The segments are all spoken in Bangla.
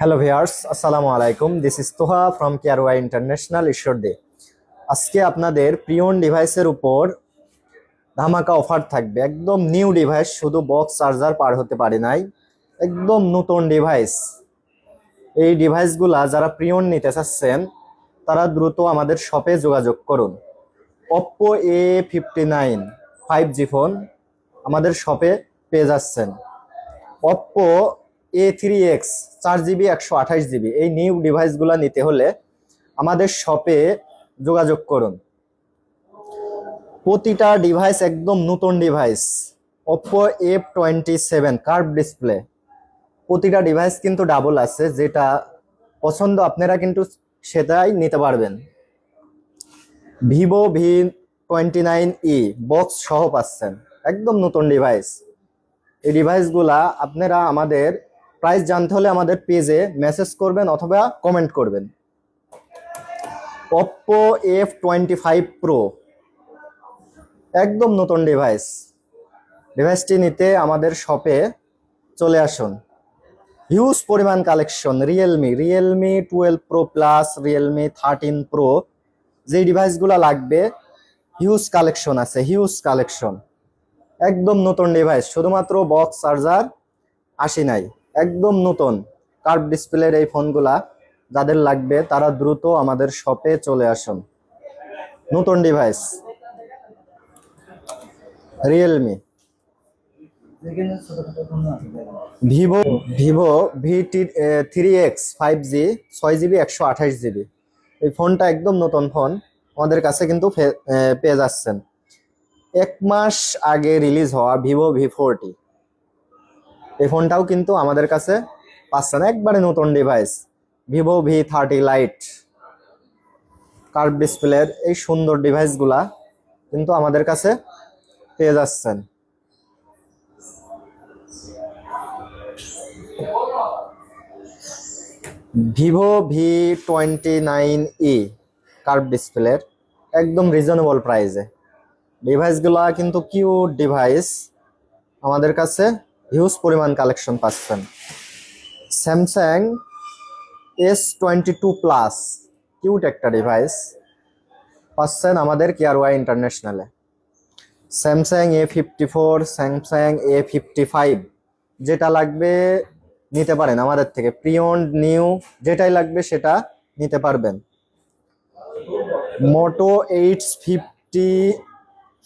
হ্যালো ভিউয়ার্স, আসসালামু আলাইকুম। দিস ইজ তোহা ফ্রম কেয়ারওয়াই ইন্টারন্যাশনাল ঈশ্বরদী। আজকে আপনাদের প্রিয়ন ডিভাইসের উপর ধামাকা অফার থাকবে। একদম নিউ ডিভাইস, শুধু বক্স চার্জার পার হতে পারে নাই, একদম নতুন ডিভাইস। এই ডিভাইসগুলা যারা প্রিয়ন নিতে চাচ্ছেন তারা দ্রুত আমাদের শপে যোগাযোগ করুন। Oppo A59 5G ফোন আমাদের শপে পেয়ে যাচ্ছেন। Oppo A3X 4GB 128GB এই নিউ ডিভাইসগুলো নিতে হলে আমাদের শপে যোগাযোগ করুন। প্রতিটা ডিভাইস একদম নতুন device. Oppo F27 curve display, প্রতিটা ডিভাইস কিন্তু ডাবল আছে, যেটা পছন্দ আপনারা কিন্তু সেটাই নিতে পারবেন। Vivo V29e বক্স সহ পাচ্ছেন, একদম নতুন ডিভাইস। এই ডিভাইসগুলা আপনারা আমাদের প্রাইস জানতে হলে আমাদের পেজে মেসেজ করবেন অথবা কমেন্ট করবেন। Oppo F25 Pro একদম নতুন ডিভাইস। ডিভাইসটি নিতে আমাদের শপে চলে আসুন। হিউজ পরিমাণ collection, Realme 12 Pro plus, Realme 13 Pro, যে ডিভাইসগুলো লাগবে হিউজ কালেকশন আছে, হিউজ কালেকশন। একদম নতুন ডিভাইস, শুধুমাত্র বক্স চার্জার আসি নাই, একদম নতুন কার্ভ ডিসপ্লের এই ফোনগুলা যাদের লাগবে তারা দ্রুত আমাদের শপে চলে আসুন। নতুন device Realme. Vivo V3X 5G 6GB 128GB এই ফোনটা একদম নতুন ফোন, আমাদের কাছে কিন্তু পেয়ে যাচ্ছেন। 1 মাস আগে রিলিজ হওয়া Vivo V40 এই ফোনটাও কিন্তু আমাদের কাছে পাচ্ছেন, একবারে নতুন device. Vivo V30 Lite curve ডিসপ্লের এই সুন্দর ডিভাইসগুলা কিন্তু আমাদের কাছে পেয়ে যাচ্ছেন। Vivo V29e কার্ভ ডিসপ্লের একদম রিজনেবল প্রাইসে ডিভাইসগুলা কিন্তু কিউট ডিভাইস, আমাদের কাছে হিউজ পরিমাণ কালেকশন পাচ্ছেন। স্যামসাং S22 প্লাস কিউট একটা ডিভাইস পাচ্ছেন আমাদের কেয়ারওয়াই ইন্টারন্যাশনালে। স্যামসাং A54, স্যামসাং A55 যেটা লাগবে নিতে পারেন আমাদের থেকে। প্রিয়ন নিউ যেটাই লাগবে সেটা নিতে পারবেন। Moto H50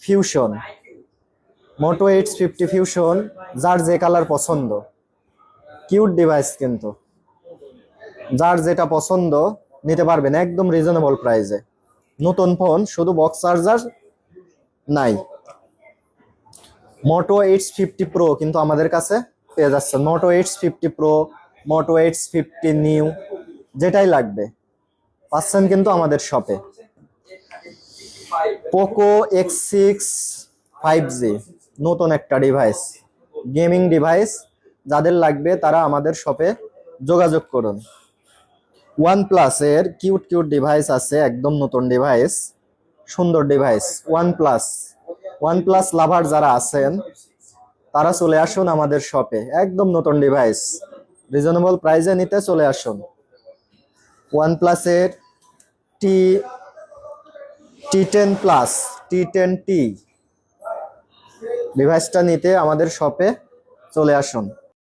fusion, Moto H50 fusion যার যে কালার পছন্দ, কিউট ডিভাইস কিন্তু যার যেটা পছন্দ নিতে পারবেন একদম রিজনেবল প্রাইসে। নতুন ফোন, শুধু বক্স চার্জার নাই। Moto H50 Pro কিন্তু আমাদের কাছে পেয়ে যাচ্ছে। Moto H50 Pro, Moto H50 new যেটাই লাগবে পাচ্ছেন কিন্তু আমাদের শপে। Poco X6 5G নতুন একটা ডিভাইস, গেমিং ডিভাইস, যাদের লাগবে তারা আমাদের শপে যোগাযোগ করুন। OnePlus এর কিউট ডিভাইস আছে, একদম নতুন ডিভাইস, সুন্দর ডিভাইস। OnePlus লাভার যারা আছেন তারা চলে আসুন আমাদের শপে, একদম নতুন ডিভাইস, রিজনেবল প্রাইসে নিতে চলে আসুন। OnePlus এর T10 প্লাস, T10T ডিভাইসটা নিতে আমাদের শপে চলে আসুন।